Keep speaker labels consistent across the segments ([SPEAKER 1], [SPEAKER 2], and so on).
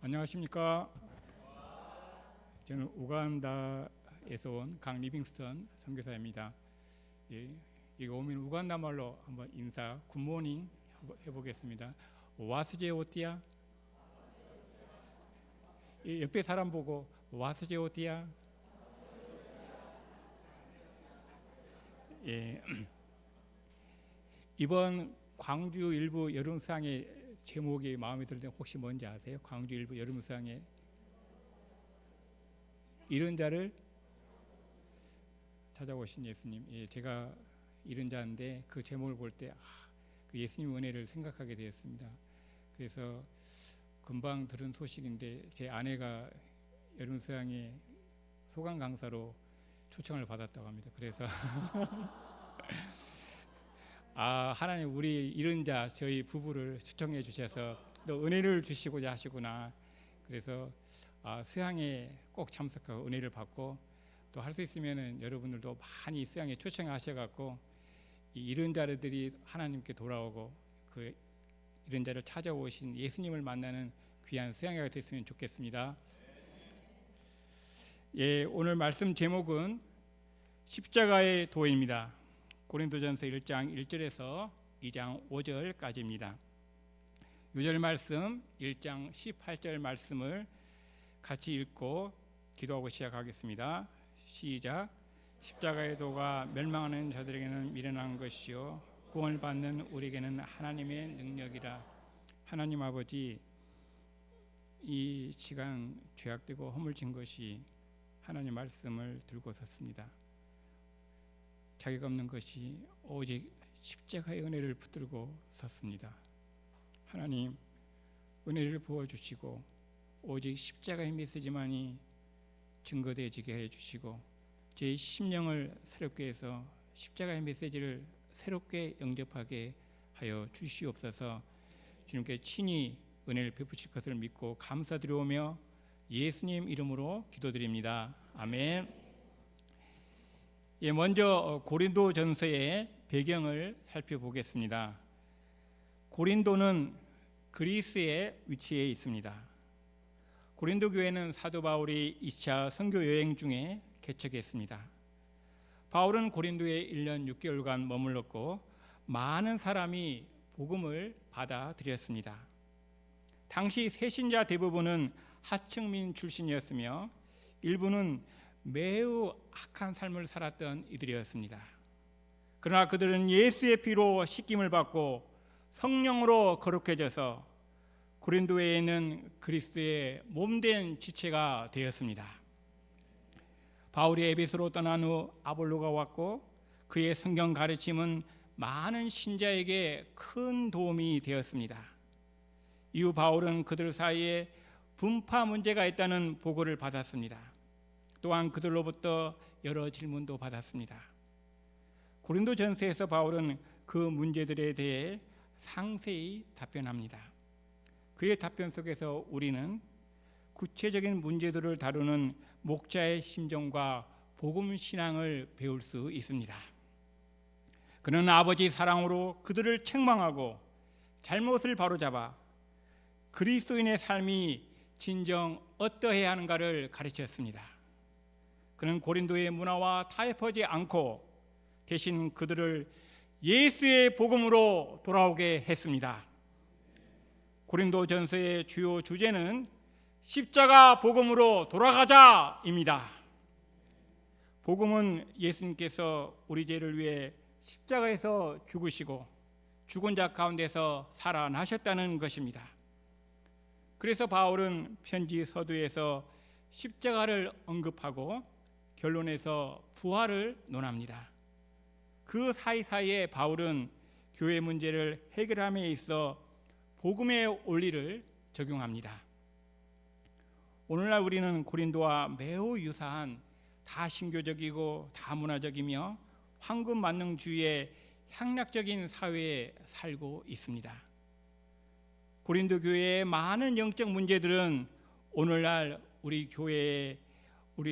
[SPEAKER 1] 안녕하십니까. 저는 우간다에서 온 강 리빙스턴 선교사입니다. 이거 오면 우간다 말로 한번 인사 굿모닝 해보겠습니다. 와스제 오띠야. 옆에 사람 보고 와스제 오띠야. 이번 광주 일부 여름상의 제목이 마음에 드는데 혹시 뭔지 아세요? 광주 일부 여름상의 잃은 자를 찾아오신 예수님. 제가 잃은 자인데 그 제목을 볼 때 그 예수님 은혜를 생각하게 되었습니다. 그래서 금방 들은 소식인데 제 아내가 여름수양의 소강 강사로 초청을 받았다고 합니다. 그래서 하나님 우리 잃은 자 저희 부부를 초청해 주셔서 또 은혜를 주시고자 하시구나. 그래서 수양에 꼭 참석하고 은혜를 받고 또 할 수 있으면은 여러분들도 많이 수양에 초청하셔갖고 이 잃은 자들이 하나님께 돌아오고 그 잃은 자를 찾아오신 예수님을 만나는 귀한 수양회가 됐으면 좋겠습니다. 오늘 말씀 제목은 십자가의 도입니다. 고린도전서 1장 1절에서 2장 5절까지입니다. 요절 말씀 1장 18절 말씀을 같이 읽고 기도하고 시작하겠습니다. 시작. 십자가의 도가 멸망하는 자들에게는 미련한 것이요 구원을 받는 우리에게는 하나님의 능력이라. 하나님 아버지, 이 시간 죄악되고 허물진 것이 하나님 말씀을 들고 섰습니다. 자격 없는 것이 오직 십자가의 은혜를 붙들고 섰습니다. 하나님 은혜를 부어주시고 오직 십자가의 메시지만이 증거되어지게 해주시고 제 심령을 새롭게 해서 십자가의 메시지를 새롭게 영접하게 하여 주시옵소서. 주님께 친히 은혜를 베푸실 것을 믿고 감사드리오며 예수님 이름으로 기도드립니다. 아멘. 먼저 고린도전서의 배경을 살펴보겠습니다. 고린도는 그리스에 위치해 있습니다. 고린도 교회는 사도 바울이 2차 선교 여행 중에 개척했습니다. 바울은 고린도에 1년 6개월간 머물렀고 많은 사람이 복음을 받아들였습니다. 당시 새신자 대부분은 하층민 출신이었으며 일부는 매우 악한 삶을 살았던 이들이었습니다. 그러나 그들은 예수의 피로 씻김을 받고 성령으로 거룩해져서 고린도에 있는 그리스도의 몸된 지체가 되었습니다. 바울이 에베소로 떠난 후 아볼로가 왔고 그의 성경 가르침은 많은 신자에게 큰 도움이 되었습니다. 이후 바울은 그들 사이에 분파 문제가 있다는 보고를 받았습니다. 또한 그들로부터 여러 질문도 받았습니다. 고린도전서에서 바울은 그 문제들에 대해 상세히 답변합니다. 그의 답변 속에서 우리는 구체적인 문제들을 다루는 목자의 심정과 복음 신앙을 배울 수 있습니다. 그는 아버지 사랑으로 그들을 책망하고 잘못을 바로잡아 그리스도인의 삶이 진정 어떠해야 하는가를 가르쳤습니다. 그는 고린도의 문화와 타협하지 않고 대신 그들을 예수의 복음으로 돌아오게 했습니다. 고린도전서의 주요 주제는 십자가 복음으로 돌아가자입니다. 복음은 예수님께서 우리 죄를 위해 십자가에서 죽으시고 죽은 자 가운데서 살아나셨다는 것입니다. 그래서 바울은 편지 서두에서 십자가를 언급하고 결론에서 부활을 논합니다. 그 사이사이에 바울은 교회 문제를 해결함에 있어 복음의 원리를 적용합니다. 오늘날 우리는 고린도와 매우 유사한 다신교적이고 다문화적이며 황금만능주의의 향락적인 사회에 살고 있습니다. 고린도 교회의 많은 영적 문제들은 오늘날 우리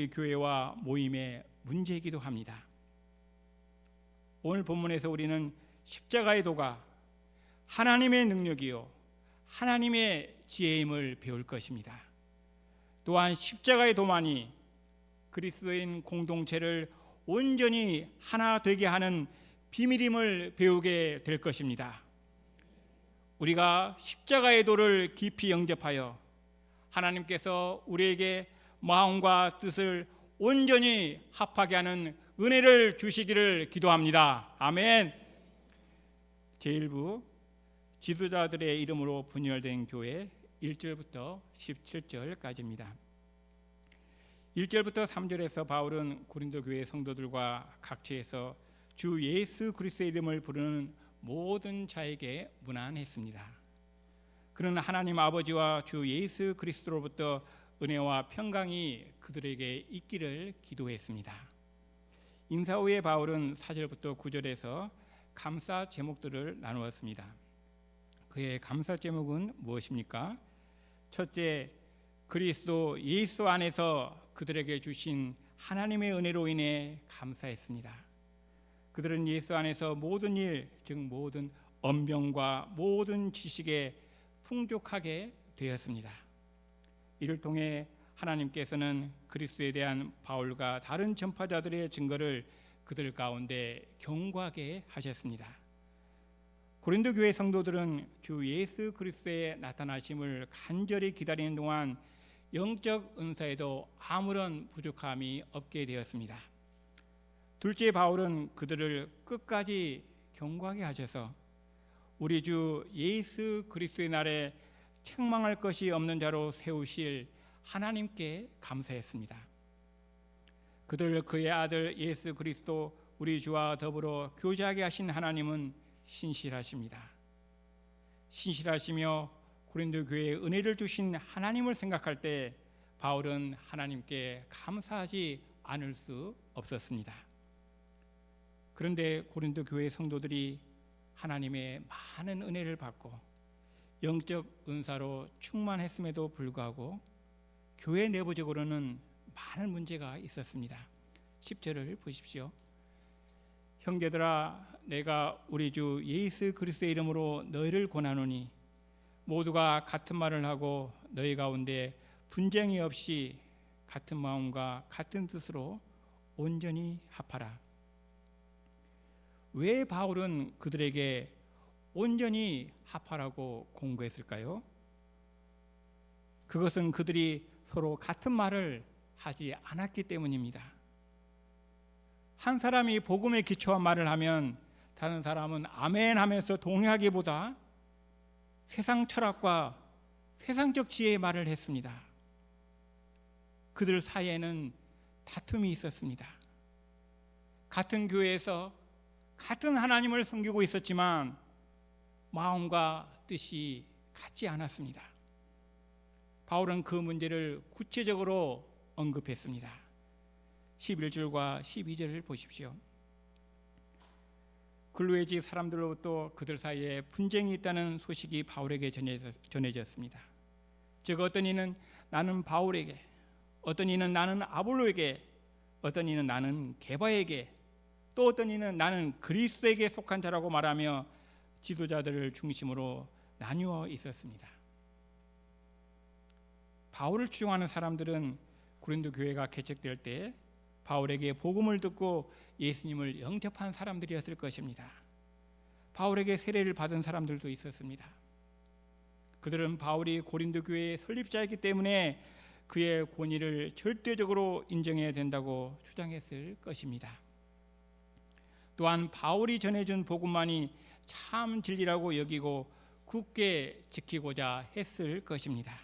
[SPEAKER 1] 교회와 모임의 문제이기도 합니다. 오늘 본문에서 우리는 십자가의 도가 하나님의 능력이요 하나님의 지혜임을 배울 것입니다. 또한 십자가의 도만이 그리스도인 공동체를 온전히 하나 되게 하는 비밀임을 배우게 될 것입니다. 우리가 십자가의 도를 깊이 영접하여 하나님께서 우리에게 마음과 뜻을 온전히 합하게 하는 은혜를 주시기를 기도합니다. 아멘. 제1부 지도자들의 이름으로 분열된 교회 1절부터 17절까지입니다. 1절부터 3절에서 바울은 고린도 교회 성도들과 각처에서 주 예수 그리스도의 이름을 부르는 모든 자에게 문안했습니다. 그는 하나님 아버지와 주 예수 그리스도로부터 은혜와 평강이 그들에게 있기를 기도했습니다. 인사 후에 바울은 4절부터 9절에서 감사 제목들을 나누었습니다. 그의 감사 제목은 무엇입니까? 첫째, 그리스도 예수 안에서 그들에게 주신 하나님의 은혜로 인해 감사했습니다. 그들은 예수 안에서 모든 일, 즉 모든 언병과 모든 지식에 풍족하게 되었습니다. 이를 통해 하나님께서는 그리스도에 대한 바울과 다른 전파자들의 증거를 그들 가운데 견고하게 하셨습니다. 고린도 교회 성도들은 주 예수 그리스도의 나타나심을 간절히 기다리는 동안 영적 은사에도 아무런 부족함이 없게 되었습니다. 둘째, 바울은 그들을 끝까지 견고하게 하셔서 우리 주 예수 그리스도의 날에 책망할 것이 없는 자로 세우실 하나님께 감사했습니다. 그들 그의 아들 예수 그리스도 우리 주와 더불어 교제하게 하신 하나님은 신실하십니다. 신실하시며 고린도 교회에 은혜를 주신 하나님을 생각할 때 바울은 하나님께 감사하지 않을 수 없었습니다. 그런데 고린도 교회 성도들이 하나님의 많은 은혜를 받고 영적 은사로 충만했음에도 불구하고 교회 내부적으로는 많은 문제가 있었습니다. 10절을 보십시오. 형제들아, 내가 우리 주 예수 그리스도의 이름으로 너희를 권하노니 모두가 같은 말을 하고 너희 가운데 분쟁이 없이 같은 마음과 같은 뜻으로 온전히 합하라. 왜 바울은 그들에게 온전히 합하라고 공고했을까요? 그것은 그들이 서로 같은 말을 하지 않았기 때문입니다. 한 사람이 복음에 기초한 말을 하면 다른 사람은 아멘 하면서 동의하기보다 세상 철학과 세상적 지혜의 말을 했습니다. 그들 사이에는 다툼이 있었습니다. 같은 교회에서 같은 하나님을 섬기고 있었지만 마음과 뜻이 같지 않았습니다. 바울은 그 문제를 구체적으로 언급했습니다. 11절과 12절을 보십시오. 글로의 집 사람들로부터 그들 사이에 분쟁이 있다는 소식이 바울에게 전해졌습니다. 즉 어떤 이는 나는 바울에게, 어떤 이는 나는 아볼로에게, 어떤 이는 나는 게바에게, 또 어떤 이는 나는 그리스도에게 속한 자라고 말하며 지도자들을 중심으로 나뉘어 있었습니다. 바울을 추종하는 사람들은 고린도 교회가 개척될 때 바울에게 복음을 듣고 예수님을 영접한 사람들이었을 것입니다. 바울에게 세례를 받은 사람들도 있었습니다. 그들은 바울이 고린도 교회의 설립자이기 때문에 그의 권위를 절대적으로 인정해야 된다고 주장했을 것입니다. 또한 바울이 전해준 복음만이 참 진리라고 여기고 굳게 지키고자 했을 것입니다.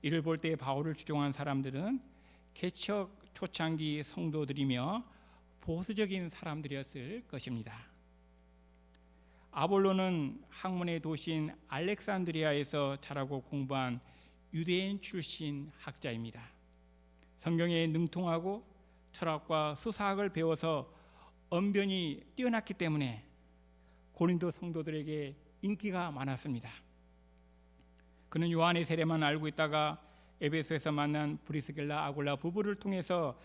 [SPEAKER 1] 이를 볼 때 바울을 추종한 사람들은 개척 초창기 성도들이며 보수적인 사람들이었을 것입니다. 아볼로는 학문의 도시인 알렉산드리아에서 자라고 공부한 유대인 출신 학자입니다. 성경에 능통하고 철학과 수사학을 배워서 언변이 뛰어났기 때문에 고린도 성도들에게 인기가 많았습니다. 그는 요한의 세례만 알고 있다가 에베소에서 만난 브리스길라 아굴라 부부를 통해서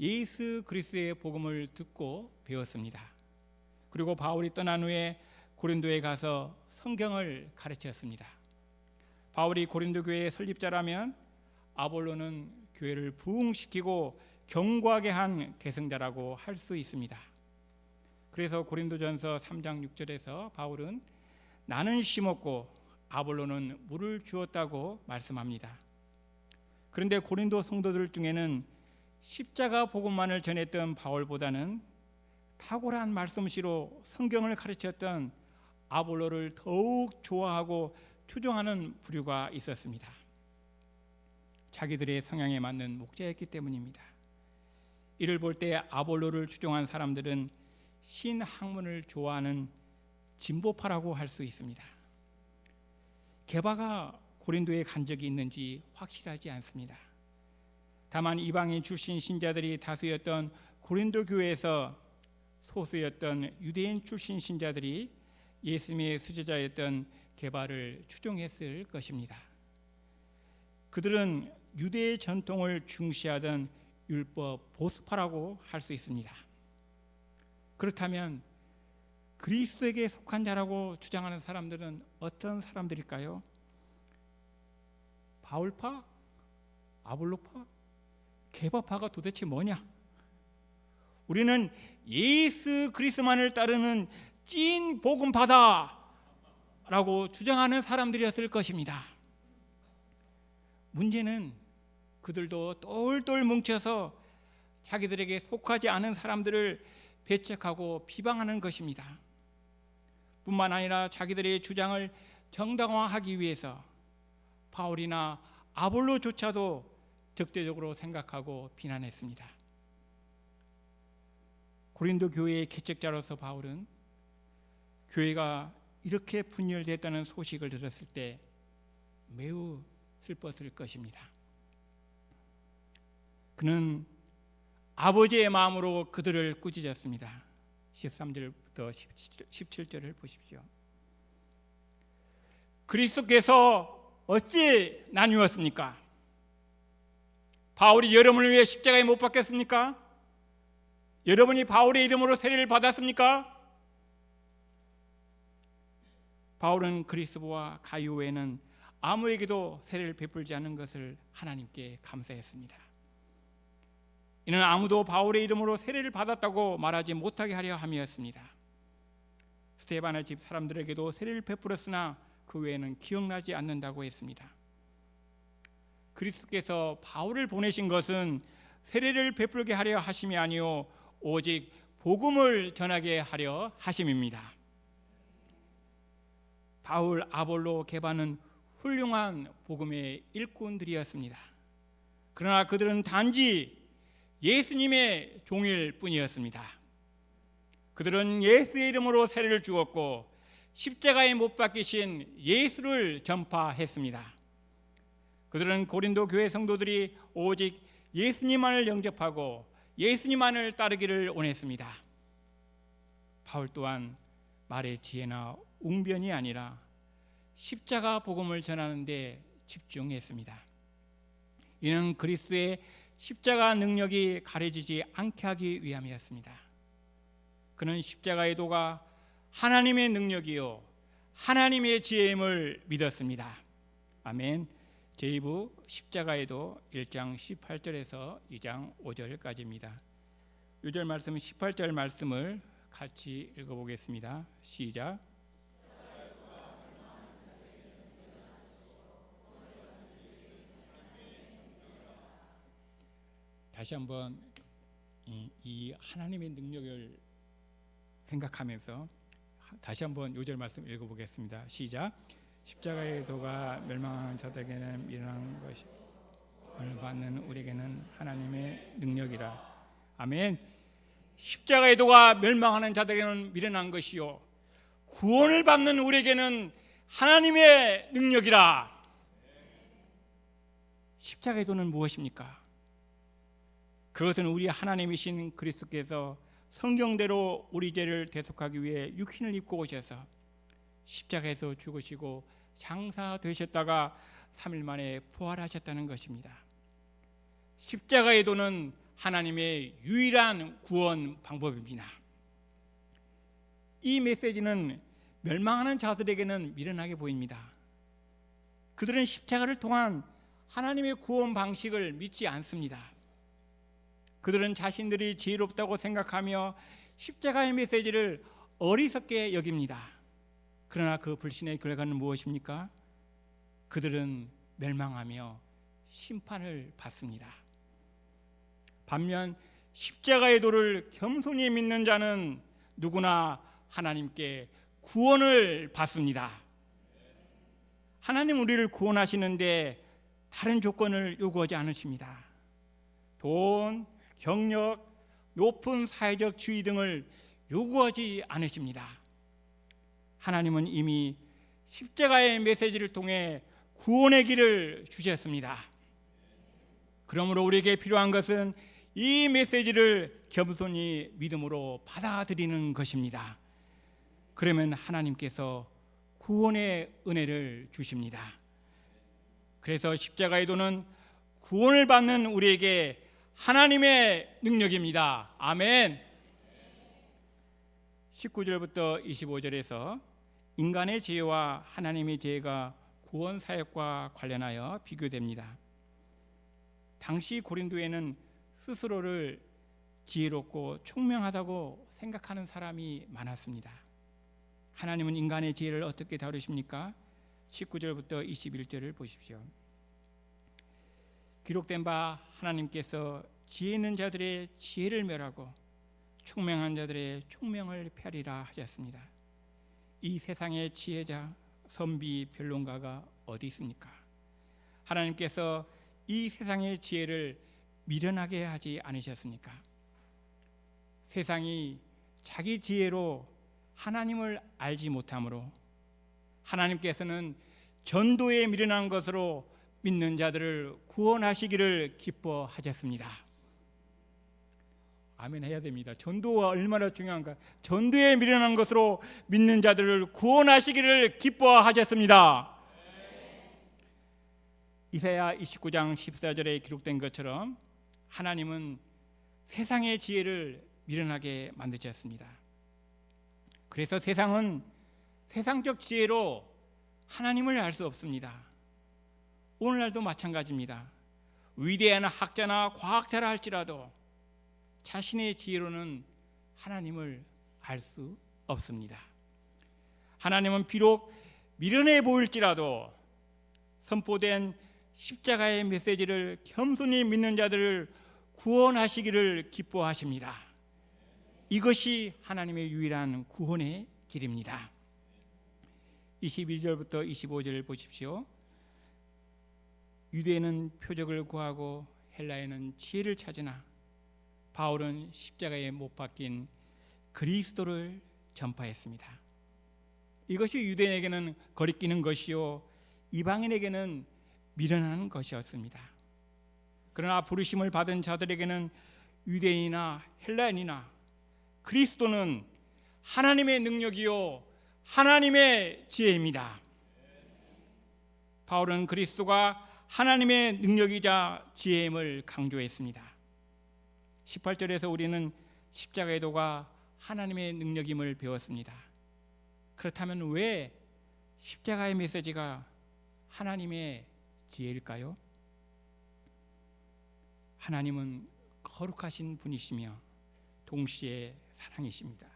[SPEAKER 1] 예수 그리스도의 복음을 듣고 배웠습니다. 그리고 바울이 떠난 후에 고린도에 가서 성경을 가르쳤습니다. 바울이 고린도 교회의 설립자라면 아볼로는 교회를 부흥시키고 견고하게 한 계승자라고 할 수 있습니다. 그래서 고린도전서 3장 6절에서 바울은 나는 심었고 아볼로는 물을 주었다고 말씀합니다. 그런데 고린도 성도들 중에는 십자가 복음만을 전했던 바울보다는 탁월한 말씀씨로 성경을 가르쳤던 아볼로를 더욱 좋아하고 추종하는 부류가 있었습니다. 자기들의 성향에 맞는 목자였기 때문입니다. 이를 볼 때 아볼로를 추종한 사람들은 신학문을 좋아하는 진보파라고 할 수 있습니다. 게바가 고린도에 간 적이 있는지 확실하지 않습니다. 다만 이방인 출신 신자들이 다수였던 고린도 교회에서 소수였던 유대인 출신 신자들이 예수님의 수제자였던 게바를 추종했을 것입니다. 그들은 유대의 전통을 중시하던 율법 보수파라고 할 수 있습니다. 그렇다면 그리스도에게 속한 자라고 주장하는 사람들은 어떤 사람들일까요? 바울파? 아볼로파? 게바파가 도대체 뭐냐? 우리는 예수 그리스도만을 따르는 찐 복음파다 라고 주장하는 사람들이었을 것입니다. 문제는 그들도 똘똘 뭉쳐서 자기들에게 속하지 않은 사람들을 배척하고 비방하는 것입니다. 뿐만 아니라 자기들의 주장을 정당화하기 위해서 바울이나 아볼로조차도 적대적으로 생각하고 비난했습니다. 고린도 교회의 개척자로서 바울은 교회가 이렇게 분열됐다는 소식을 들었을 때 매우 슬펐을 것입니다. 그는 아버지의 마음으로 그들을 꾸짖었습니다. 13절부터 17절을 보십시오. 그리스도께서 어찌 나뉘었습니까? 바울이 여러분을 위해 십자가에 못 박혔습니까? 여러분이 바울의 이름으로 세례를 받았습니까? 바울은 그리스도와 가이오 외에는 아무에게도 세례를 베풀지 않은 것을 하나님께 감사했습니다. 이는 아무도 바울의 이름으로 세례를 받았다고 말하지 못하게 하려 함이었습니다. 스데반의 집 사람들에게도 세례를 베풀었으나 그 외에는 기억나지 않는다고 했습니다. 그리스도께서 바울을 보내신 것은 세례를 베풀게 하려 하심이 아니요 오직 복음을 전하게 하려 하심입니다. 바울, 아볼로, 게바는 훌륭한 복음의 일꾼들이었습니다. 그러나 그들은 단지 예수님의 종일 뿐이었습니다. 그들은 예수의 이름으로 세례를 주었고 십자가에 못 박히신 예수를 전파했습니다. 그들은 고린도 교회 성도들이 오직 예수님만을 영접하고 예수님만을 따르기를 원했습니다. 바울 또한 말의 지혜나 웅변이 아니라 십자가 복음을 전하는 데 집중했습니다. 이는 그리스도의 십자가 능력이 가려지지 않게 하기 위함이었습니다. 그는 십자가의 도가 하나님의 능력이요 하나님의 지혜임을 믿었습니다. 아멘. 제2부 십자가의 도 1장 18절에서 2장 5절까지입니다. 6절 말씀 18절 말씀을 같이 읽어보겠습니다. 시작. 다시 한번 이 하나님의 능력을 생각하면서 다시 한번 5절 말씀 읽어보겠습니다. 시작. 십자가의 도가 멸망하는 자들에게는 미련한 것이 오늘 받는 우리에게는 하나님의 능력이라. 아멘. 십자가의 도가 멸망하는 자들에게는 미련한 것이요 구원을 받는 우리에게는 하나님의 능력이라. 십자가의 도는 무엇입니까? 그것은 우리 하나님이신 그리스도께서 성경대로 우리 죄를 대속하기 위해 육신을 입고 오셔서 십자가에서 죽으시고 장사되셨다가 3일 만에 부활하셨다는 것입니다. 십자가의 도는 하나님의 유일한 구원 방법입니다. 이 메시지는 멸망하는 자들에게는 미련하게 보입니다. 그들은 십자가를 통한 하나님의 구원 방식을 믿지 않습니다. 그들은 자신들이 지혜롭다고 생각하며 십자가의 메시지를 어리석게 여깁니다. 그러나 그 불신의 결과는 무엇입니까? 그들은 멸망하며 심판을 받습니다. 반면 십자가의 도를 겸손히 믿는 자는 누구나 하나님께 구원을 받습니다. 하나님 우리를 구원하시는데 다른 조건을 요구하지 않으십니다. 돈, 경력, 높은 사회적 지위 등을 요구하지 않으십니다. 하나님은 이미 십자가의 메시지를 통해 구원의 길을 주셨습니다. 그러므로 우리에게 필요한 것은 이 메시지를 겸손히 믿음으로 받아들이는 것입니다. 그러면 하나님께서 구원의 은혜를 주십니다. 그래서 십자가의 도는 구원을 받는 우리에게 하나님의 능력입니다. 아멘. 19절부터 25절에서 인간의 지혜와 하나님의 지혜가 구원 사역과 관련하여 비교됩니다. 당시 고린도에는 스스로를 지혜롭고 총명하다고 생각하는 사람이 많았습니다. 하나님은 인간의 지혜를 어떻게 다루십니까? 19절부터 21절을 보십시오. 기록된 바 하나님께서 지혜 있는 자들의 지혜를 멸하고 총명한 자들의 총명을 폐하리라 하셨습니다. 이 세상의 지혜자, 선비, 변론가가 어디 있습니까? 하나님께서 이 세상의 지혜를 미련하게 하지 않으셨습니까? 세상이 자기 지혜로 하나님을 알지 못하므로 하나님께서는 전도에 미련한 것으로 믿는 자들을 구원하시기를 기뻐하셨습니다. 아멘 해야 됩니다. 전도가 얼마나 중요한가. 전도에 미련한 것으로 믿는 자들을 구원하시기를 기뻐하셨습니다. 이사야 29장 14절에 기록된 것처럼 하나님은 세상의 지혜를 미련하게 만드셨습니다. 그래서 세상은 세상적 지혜로 하나님을 알 수 없습니다. 오늘날도 마찬가지입니다. 위대한 학자나 과학자라 할지라도 자신의 지혜로는 하나님을 알 수 없습니다. 하나님은 비록 미련해 보일지라도 선포된 십자가의 메시지를 겸손히 믿는 자들을 구원하시기를 기뻐하십니다. 이것이 하나님의 유일한 구원의 길입니다. 22절부터 25절을 보십시오. 유대인은 표적을 구하고 헬라에는 지혜를 찾으나 바울은 십자가에 못 박힌 그리스도를 전파했습니다. 이것이 유대인에게는 거리끼는 것이요 이방인에게는 미련한 것이었습니다. 그러나 부르심을 받은 자들에게는 유대인이나 헬라인이나 그리스도는 하나님의 능력이요 하나님의 지혜입니다. 바울은 그리스도가 하나님의 능력이자 지혜임을 강조했습니다. 18절에서 우리는 십자가의 도가 하나님의 능력임을 배웠습니다. 그렇다면 왜 십자가의 메시지가 하나님의 지혜일까요? 하나님은 거룩하신 분이시며 동시에 사랑이십니다.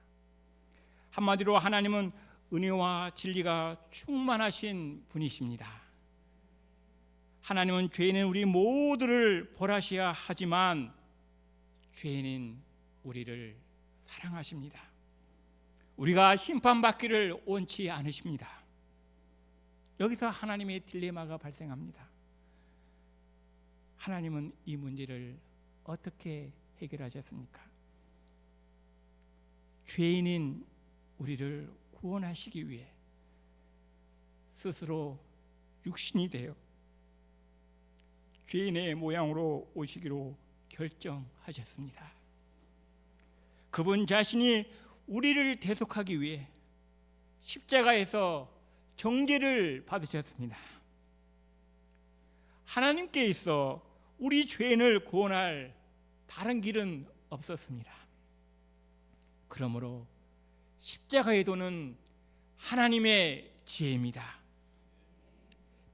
[SPEAKER 1] 한마디로 하나님은 은혜와 진리가 충만하신 분이십니다. 하나님은 죄인인 우리 모두를 벌하셔야 하지만 죄인인 우리를 사랑하십니다. 우리가 심판받기를 원치 않으십니다. 여기서 하나님의 딜레마가 발생합니다. 하나님은 이 문제를 어떻게 해결하셨습니까? 죄인인 우리를 구원하시기 위해 스스로 육신이 되어 죄인의 모양으로 오시기로 결정하셨습니다. 그분 자신이 우리를 대속하기 위해 십자가에서 정죄를 받으셨습니다. 하나님께 있어 우리 죄인을 구원할 다른 길은 없었습니다. 그러므로 십자가의 도는 하나님의 지혜입니다.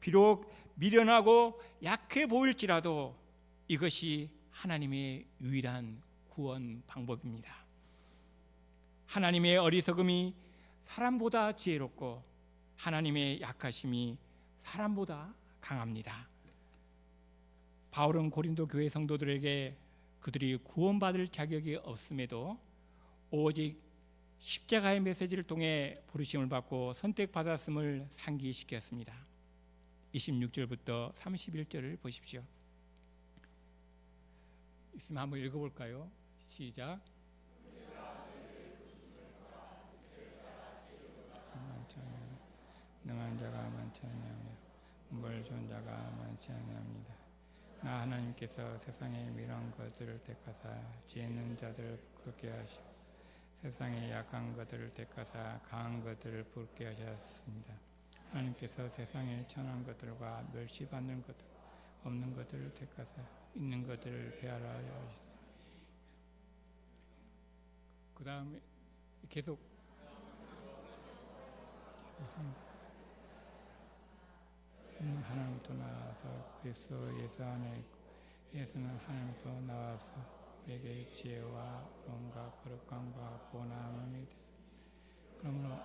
[SPEAKER 1] 비록 미련하고 약해 보일지라도 이것이 하나님의 유일한 구원 방법입니다. 하나님의 어리석음이 사람보다 지혜롭고 하나님의 약하심이 사람보다 강합니다. 바울은 고린도 교회 성도들에게 그들이 구원받을 자격이 없음에도 오직 십자가의 메시지를 통해 부르심을 받고 선택받았음을 상기시켰습니다. 26절부터 31절을 보십시오. 있으면 한번 읽어볼까요? 시작. 능한 자가 많지 아니하며 물 좋은 자가 많지 아니합니다. 나 하나님께서 세상의 미련한 것들을 택하사 지혜 있는 자들을 부끄럽게 하시고 세상의 약한 것들을 택하사 강한 것들을 부끄럽게 하셨습니다. 하나님께서 세상의 천한 것들과 멸시받는 것들 없는 것들을 택하사 있는 것들을 폐하라 하셨습니다. 그 다음에 계속 하나님부터 나와서 그리스도 예수 안에 있고 예수는 하나님부터 나와서 우리에게 지혜와 의로움과 거룩함과 구원함이 되. 그러므로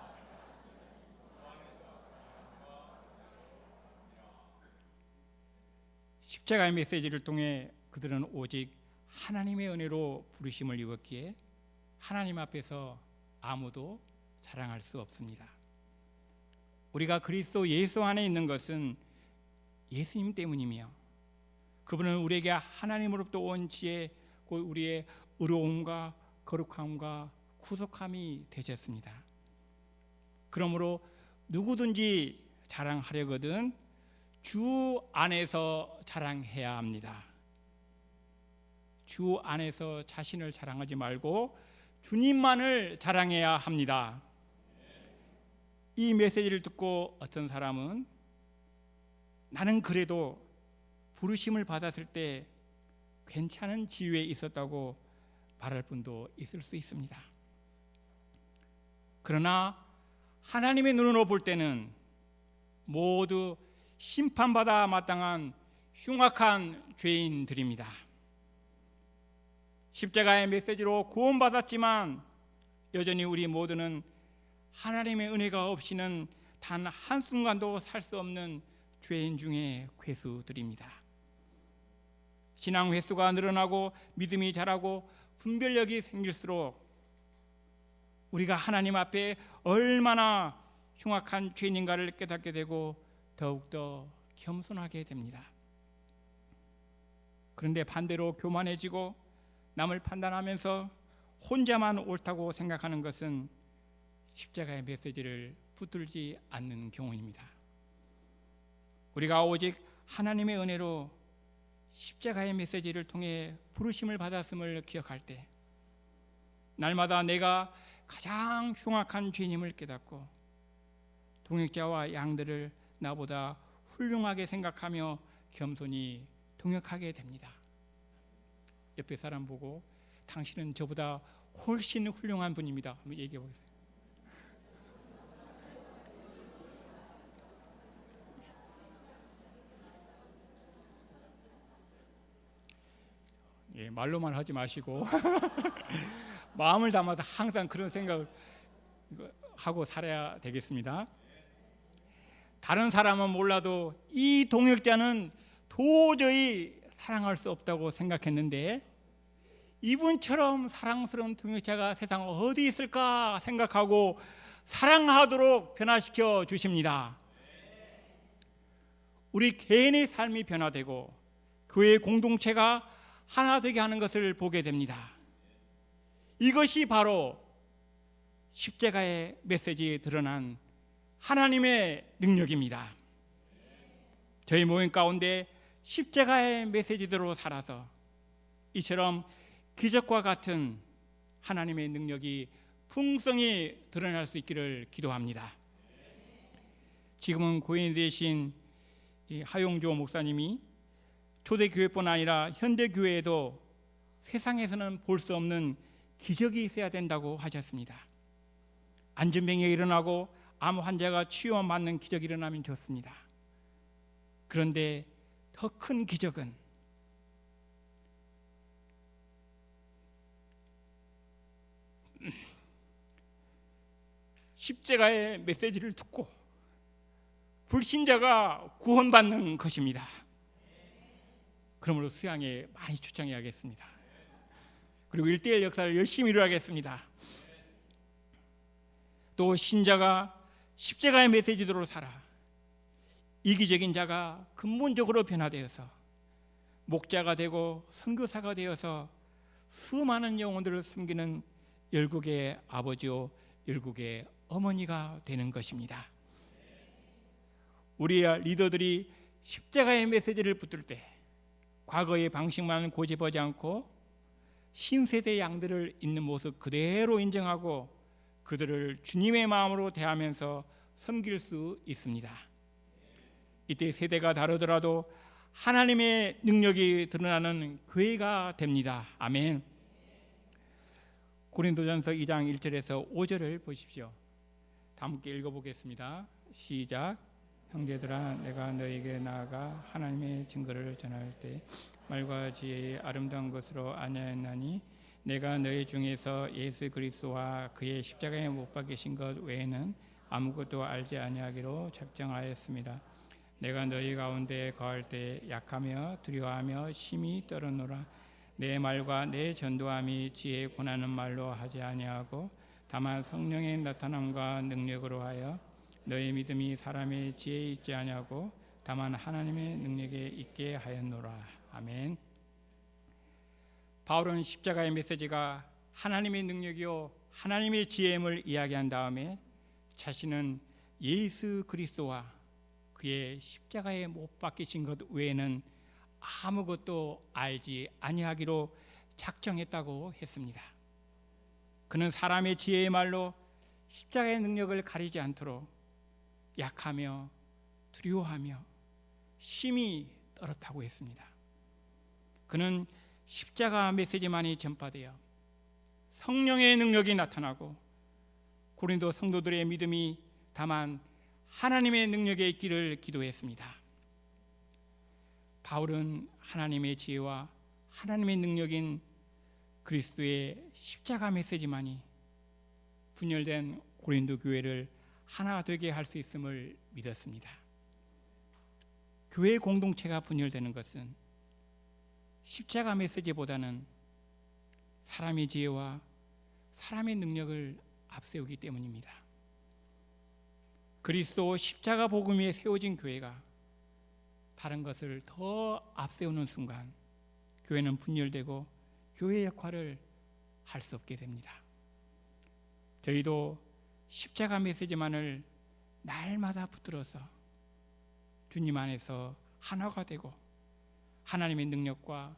[SPEAKER 1] 십자가의 메시지를 통해 그들은 오직 하나님의 은혜로 부르심을 입었기에 하나님 앞에서 아무도 자랑할 수 없습니다. 우리가 그리스도 예수 안에 있는 것은 예수님 때문이며 그분은 우리에게 하나님으로부터 온 지혜 곧 우리의 의로움과 거룩함과 구속함이 되셨습니다. 그러므로 누구든지 자랑하려거든 주 안에서 자랑해야 합니다. 주 안에서 자신을 자랑하지 말고 주님만을 자랑해야 합니다. 이 메시지를 듣고 어떤 사람은 나는 그래도 부르심을 받았을 때 괜찮은 지위에 있었다고 말할 분도 있을 수 있습니다. 그러나 하나님의 눈으로 볼 때는 모두 심판받아 마땅한 흉악한 죄인들입니다. 십자가의 메시지로 구원받았지만 여전히 우리 모두는 하나님의 은혜가 없이는 단 한순간도 살 수 없는 죄인 중에 괴수들입니다. 신앙 횟수가 늘어나고 믿음이 자라고 분별력이 생길수록 우리가 하나님 앞에 얼마나 흉악한 죄인인가를 깨닫게 되고 더욱더 겸손하게 됩니다. 그런데 반대로 교만해지고 남을 판단하면서 혼자만 옳다고 생각하는 것은 십자가의 메시지를 붙들지 않는 경우입니다. 우리가 오직 하나님의 은혜로 십자가의 메시지를 통해 부르심을 받았음을 기억할 때 날마다 내가 가장 흉악한 죄인임을 깨닫고 동역자와 양들을 나보다 훌륭하게 생각하며 겸손히 동역하게 됩니다. 옆에 사람 보고 당신은 저보다 훨씬 훌륭한 분입니다. 한번 얘기해 보세요. 예, 말로만 하지 마시고 마음을 담아서 항상 그런 생각을 하고 살아야 되겠습니다. 다른 사람은 몰라도 이 동역자는 도저히 사랑할 수 없다고 생각했는데 이분처럼 사랑스러운 동역자가 세상 어디 있을까 생각하고 사랑하도록 변화시켜 주십니다. 우리 개인의 삶이 변화되고 교회 공동체가 하나 되게 하는 것을 보게 됩니다. 이것이 바로 십자가의 메시지에 드러난 하나님의 능력입니다. 저희 모임 가운데 십자가의 메시지대로 살아서 이처럼 기적과 같은 하나님의 능력이 풍성히 드러날 수 있기를 기도합니다. 지금은 고인이 되신 하용조 목사님이 초대교회뿐 아니라 현대교회에도 세상에서는 볼 수 없는 기적이 있어야 된다고 하셨습니다. 안전병이 일어나고 암 환자가 치유받는 기적이 일어나면 좋습니다. 그런데 더 큰 기적은 십자가의 메시지를 듣고 불신자가 구원받는 것입니다. 그러므로 수양에 많이 초청해야겠습니다. 그리고 1:1 역사를 열심히 이루어야겠습니다. 또 신자가 십자가의 메시지대로 살아 이기적인 자가 근본적으로 변화되어서 목자가 되고 선교사가 되어서 수많은 영혼들을 섬기는 열국의 아버지요 열국의 어머니가 되는 것입니다. 우리 리더들이 십자가의 메시지를 붙들 때 과거의 방식만 고집하지 않고 신세대 양들을 있는 모습 그대로 인정하고 그들을 주님의 마음으로 대하면서 섬길 수 있습니다. 이때 세대가 다르더라도 하나님의 능력이 드러나는 교회가 됩니다. 아멘. 고린도전서 2장 1절에서 5절을 보십시오. 다 함께 읽어보겠습니다. 시작. 형제들아, 내가 너에게 나아가 하나님의 증거를 전할 때 말과 지혜의 아름다운 것으로 아니하였나니 내가 너희 중에서 예수 그리스도와 그의 십자가에 못 박히신 것 외에는 아무것도 알지 아니하기로 작정하였습니다. 내가 너희 가운데 거할 때 약하며 두려워하며 심히 떨었노라. 내 말과 내 전도함이 지혜의 권하는 말로 하지 아니하고 다만 성령의 나타남과 능력으로 하여 너희 믿음이 사람의 지혜에 있지 아니하고 다만 하나님의 능력에 있게 하였노라. 아멘. 바울은 십자가의 메시지가 하나님의 능력이요 하나님의 지혜임을 이야기한 다음에 자신은 예수 그리스도와 그의 십자가에 못 박히신 것 외에는 아무것도 알지 아니하기로 작정했다고 했습니다. 그는 사람의 지혜의 말로 십자가의 능력을 가리지 않도록 약하며 두려워하며 심히 떨었다고 했습니다. 그는 십자가 메시지만이 전파되어 성령의 능력이 나타나고 고린도 성도들의 믿음이 다만 하나님의 능력에 있기를 기도했습니다. 바울은 하나님의 지혜와 하나님의 능력인 그리스도의 십자가 메시지만이 분열된 고린도 교회를 하나 되게 할 수 있음을 믿었습니다. 교회 공동체가 분열되는 것은 십자가 메시지보다는 사람의 지혜와 사람의 능력을 앞세우기 때문입니다. 그리스도 십자가 복음 위에 세워진 교회가 다른 것을 더 앞세우는 순간 교회는 분열되고 교회의 역할을 할 수 없게 됩니다. 저희도 십자가 메시지만을 날마다 붙들어서 주님 안에서 하나가 되고 하나님의 능력과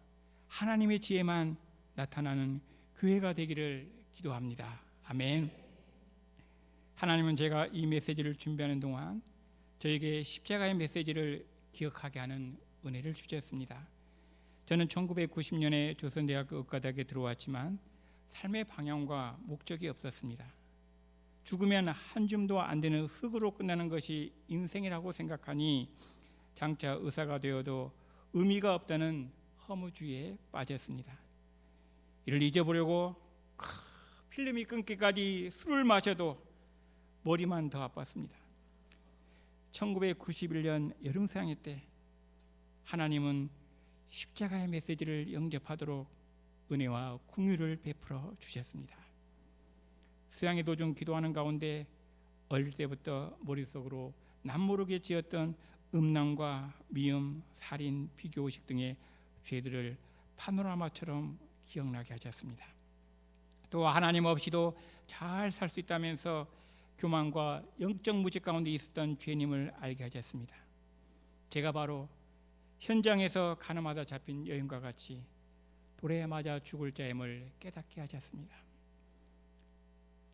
[SPEAKER 1] 하나님의 지혜만 나타나는 교회가 되기를 기도합니다. 아멘. 하나님은 제가 이 메시지를 준비하는 동안 저에게 십자가의 메시지를 기억하게 하는 은혜를 주셨습니다. 저는 1990년에 조선대학교 의과대학에 들어왔지만 삶의 방향과 목적이 없었습니다. 죽으면 한 줌도 안 되는 흙으로 끝나는 것이 인생이라고 생각하니 장차 의사가 되어도 의미가 없다는 허무주의에 빠졌습니다. 이를 잊어보려고 필름이 끊기까지 술을 마셔도 머리만 더 아팠습니다. 1991년 여름 수양회 때 하나님은 십자가의 메시지를 영접하도록 은혜와 긍휼을 베풀어 주셨습니다. 수양회 도중 기도하는 가운데 어릴 때부터 머릿속으로 남모르게 지었던 음란과 미움, 살인, 비교의식 등의 죄들을 파노라마처럼 기억나게 하셨습니다. 또 하나님 없이도 잘 살 수 있다면서 교만과 영적 무지 가운데 있었던 죄님을 알게 하셨습니다. 제가 바로 현장에서 가늠하다 잡힌 여인과 같이 돌에 맞아 죽을 자임을 깨닫게 하셨습니다.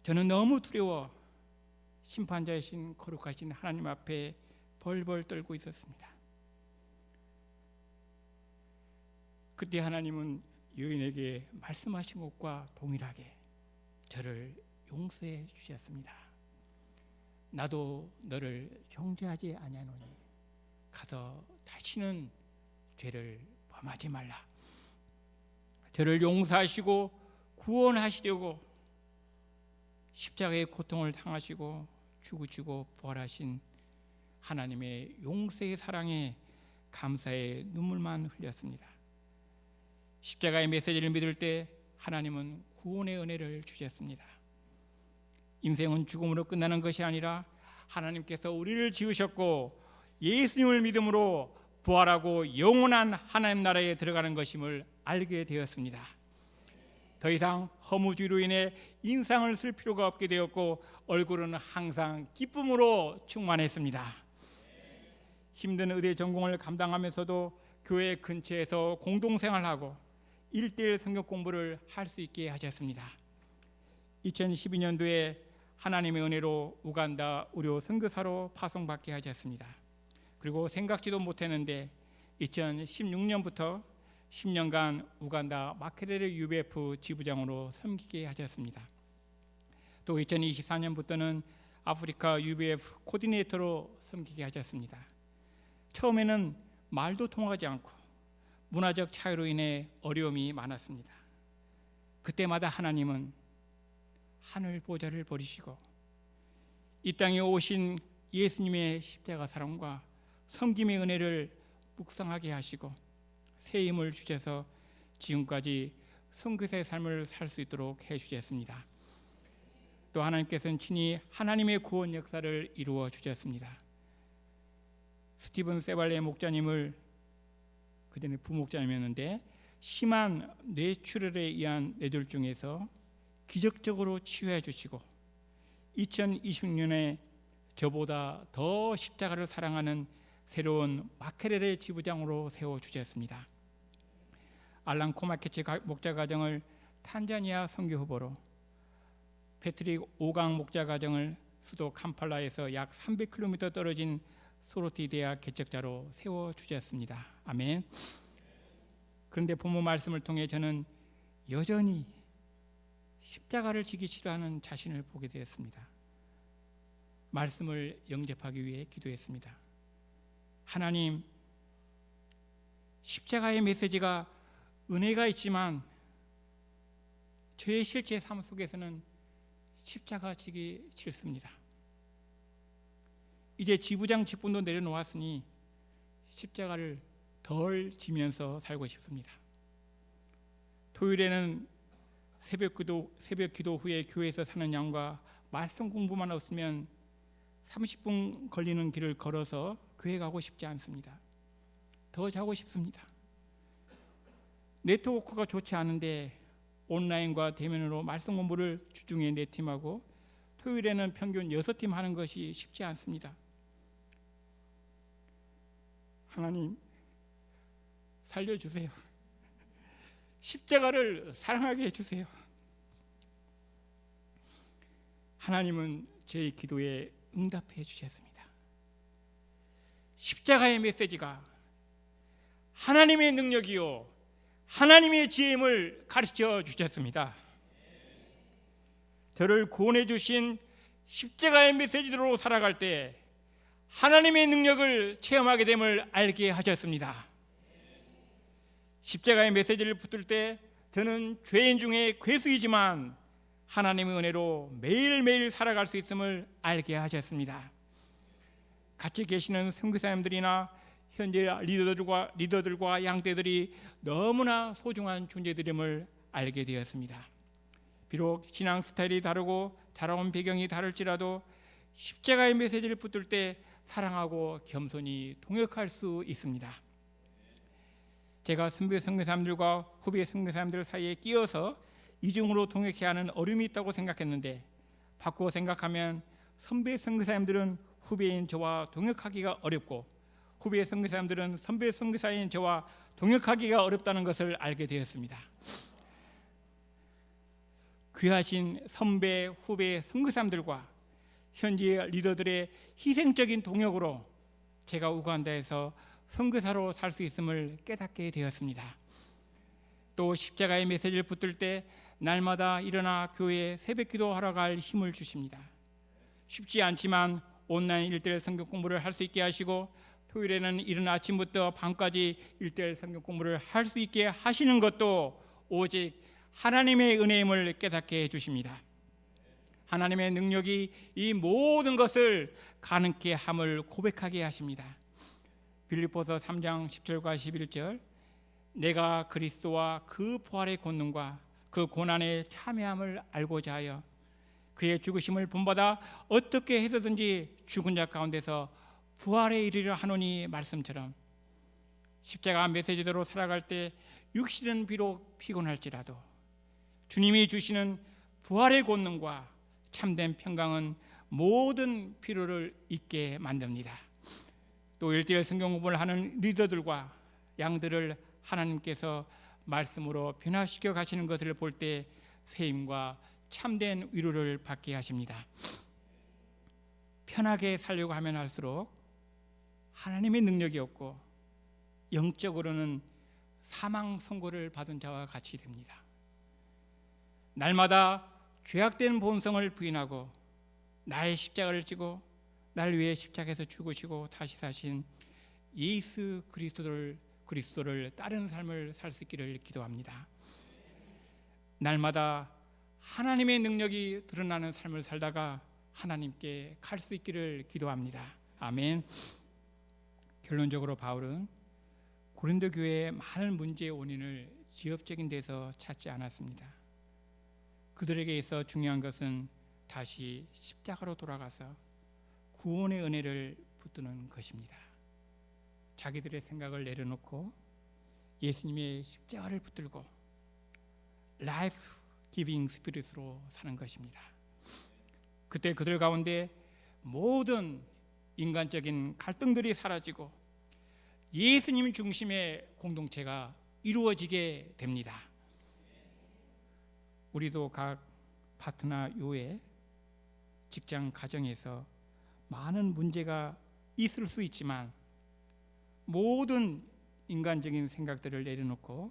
[SPEAKER 1] 저는 너무 두려워 심판자이신 거룩하신 하나님 앞에 벌벌 떨고 있었습니다. 그때 하나님은 여인에게 말씀하신 것과 동일하게 저를 용서해 주셨습니다. 나도 너를 정죄하지 아니하노니 가서 다시는 죄를 범하지 말라. 저를 용서하시고 구원하시려고 십자가의 고통을 당하시고 죽으시고 부활하신 하나님의 용서의 사랑에 감사의 눈물만 흘렸습니다. 십자가의 메시지를 믿을 때 하나님은 구원의 은혜를 주셨습니다. 인생은 죽음으로 끝나는 것이 아니라 하나님께서 우리를 지으셨고 예수님을 믿음으로 부활하고 영원한 하나님 나라에 들어가는 것임을 알게 되었습니다. 더 이상 허무주의로 인해 인상을 쓸 필요가 없게 되었고 얼굴은 항상 기쁨으로 충만했습니다. 힘든 의대 전공을 감당하면서도 교회 근처에서 공동생활하고 1:1 성경 공부를 할 수 있게 하셨습니다. 2012년도에 하나님의 은혜로 우간다 의료 선교사로 파송받게 하셨습니다. 그리고 생각지도 못했는데 2016년부터 10년간 우간다 마케레레 UBF 지부장으로 섬기게 하셨습니다. 또 2024년부터는 아프리카 UBF 코디네이터로 섬기게 하셨습니다. 처음에는 말도 통하지 않고 문화적 차이로 인해 어려움이 많았습니다. 그때마다 하나님은 하늘 보좌를 버리시고 이 땅에 오신 예수님의 십자가 사랑과 섬김의 은혜를 묵상하게 하시고 새 힘을 주셔서 지금까지 선교사의 삶을 살 수 있도록 해주셨습니다. 또 하나님께서는 친히 하나님의 구원 역사를 이루어 주셨습니다. 스티븐 세발레 목자님을 그전에 부목자님이었는데 심한 뇌출혈에 의한 뇌졸중에서 기적적으로 치유해 주시고 2026년에 저보다 더 십자가를 사랑하는 새로운 마케레레 지부장으로 세워주셨습니다. 알랑 코마케치 목자 가정을 탄자니아 선교 후보로, 패트릭 오강 목자 가정을 수도 캄팔라에서 약 300km 떨어진 소로티 대학 개척자로 세워주셨습니다. 아멘. 그런데 본문 말씀을 통해 저는 여전히 십자가를 지기 싫어하는 자신을 보게 되었습니다. 말씀을 영접하기 위해 기도했습니다. 하나님, 십자가의 메시지가 은혜가 있지만 저의 실제 삶 속에서는 십자가 지기 싫습니다. 이제 지부장 직분도 내려놓았으니 십자가를 덜 지면서 살고 싶습니다. 토요일에는 새벽 기도 후에 교회에서 사는 양과 말씀 공부만 없으면 30분 걸리는 길을 걸어서 교회 가고 싶지 않습니다. 더 자고 싶습니다. 네트워크가 좋지 않은데 온라인과 대면으로 말씀 공부를 주중에 4팀하고 토요일에는 평균 6팀 하는 것이 쉽지 않습니다. 하나님, 살려주세요. 십자가를 사랑하게 해주세요. 하나님은 제 기도에 응답해 주셨습니다. 십자가의 메시지가 하나님의 능력이요 하나님의 지혜임을 가르쳐 주셨습니다. 저를 구원해 주신 십자가의 메시지로 살아갈 때 하나님의 능력을 체험하게 됨을 알게 하셨습니다. 십자가의 메시지를 붙들 때 저는 죄인 중에 괴수이지만 하나님의 은혜로 매일매일 살아갈 수 있음을 알게 하셨습니다. 같이 계시는 선교사님들이나 현재 리더들과 양떼들이 너무나 소중한 존재들임을 알게 되었습니다. 비록 신앙 스타일이 다르고 자라온 배경이 다를지라도 십자가의 메시지를 붙들 때 사랑하고 겸손히 동역할 수 있습니다. 제가 선배 선교사님들과 후배 선교사님들 사이에 끼어서 이중으로 동역해야 하는 어려움이 있다고 생각했는데 바꾸어 생각하면 선배 선교사님들은 후배인 저와 동역하기가 어렵고 후배 선교사님들은 선배 선교사인 저와 동역하기가 어렵다는 것을 알게 되었습니다. 귀하신 선배, 후배 선교사님들과 현지 리더들의 희생적인 동역으로 제가 우간다에서 선교사로 살 수 있음을 깨닫게 되었습니다. 또 십자가의 메시지를 붙들 때 날마다 일어나 교회에 새벽기도 하러 갈 힘을 주십니다. 쉽지 않지만 온라인 1:1 성경 공부를 할 수 있게 하시고 토요일에는 이른 아침부터 밤까지 1:1 성경 공부를 할 수 있게 하시는 것도 오직 하나님의 은혜임을 깨닫게 해주십니다. 하나님의 능력이 이 모든 것을 가능케 함을 고백하게 하십니다. 빌립보서 3장 10절과 11절, 내가 그리스도와 그 부활의 권능과 그 고난의 참여함을 알고자 하여 그의 죽으심을 본받아 어떻게 해서든지 죽은 자 가운데서 부활에 이르려 하노니 말씀처럼 십자가 메시지대로 살아갈 때 육신은 비록 피곤할지라도 주님이 주시는 부활의 권능과 참된 평강은 모든 피로를 잊게 만듭니다. 또 1:1 성경 공부를 하는 리더들과 양들을 하나님께서 말씀으로 변화시켜 가시는 것을 볼 때 세임과 참된 위로를 받게 하십니다. 편하게 살려고 하면 할수록 하나님의 능력이 없고 영적으로는 사망 선고를 받은 자와 같이 됩니다. 날마다 죄악된 본성을 부인하고 나의 십자가를 지고 날 위해 십자가에서 죽으시고 다시 사신 예수 그리스도를 따르는 삶을 살 수 있기를 기도합니다. 날마다 하나님의 능력이 드러나는 삶을 살다가 하나님께 갈 수 있기를 기도합니다. 아멘. 결론적으로 바울은 고린도 교회의 많은 문제의 원인을 지엽적인 데서 찾지 않았습니다. 그들에게 있어 중요한 것은 다시 십자가로 돌아가서 구원의 은혜를 붙드는 것입니다. 자기들의 생각을 내려놓고 예수님의 십자가를 붙들고 라이프 기빙 스피릿으로 사는 것입니다. 그때 그들 가운데 모든 인간적인 갈등들이 사라지고 예수님 중심의 공동체가 이루어지게 됩니다. 우리도 각 파트너 요에 직장 가정에서 많은 문제가 있을 수 있지만 모든 인간적인 생각들을 내려놓고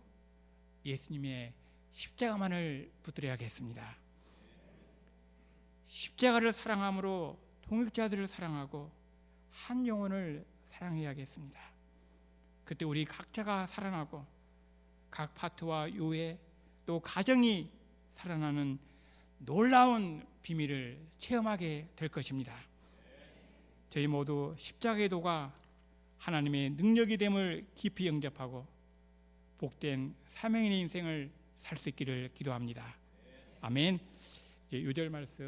[SPEAKER 1] 예수님의 십자가만을 붙들어야겠습니다. 십자가를 사랑함으로 동역자들을 사랑하고 한 영혼을 사랑해야겠습니다. 그때 우리 각자가 살아나고 각 파트와 요회 또 가정이 살아나는 놀라운 비밀을 체험하게 될 것입니다. 저희 모두 십자가의 도가 하나님의 능력이 됨을 깊이 영접하고 복된 사명인의 인생을 살 수 있기를 기도합니다. 아멘. 요절 말씀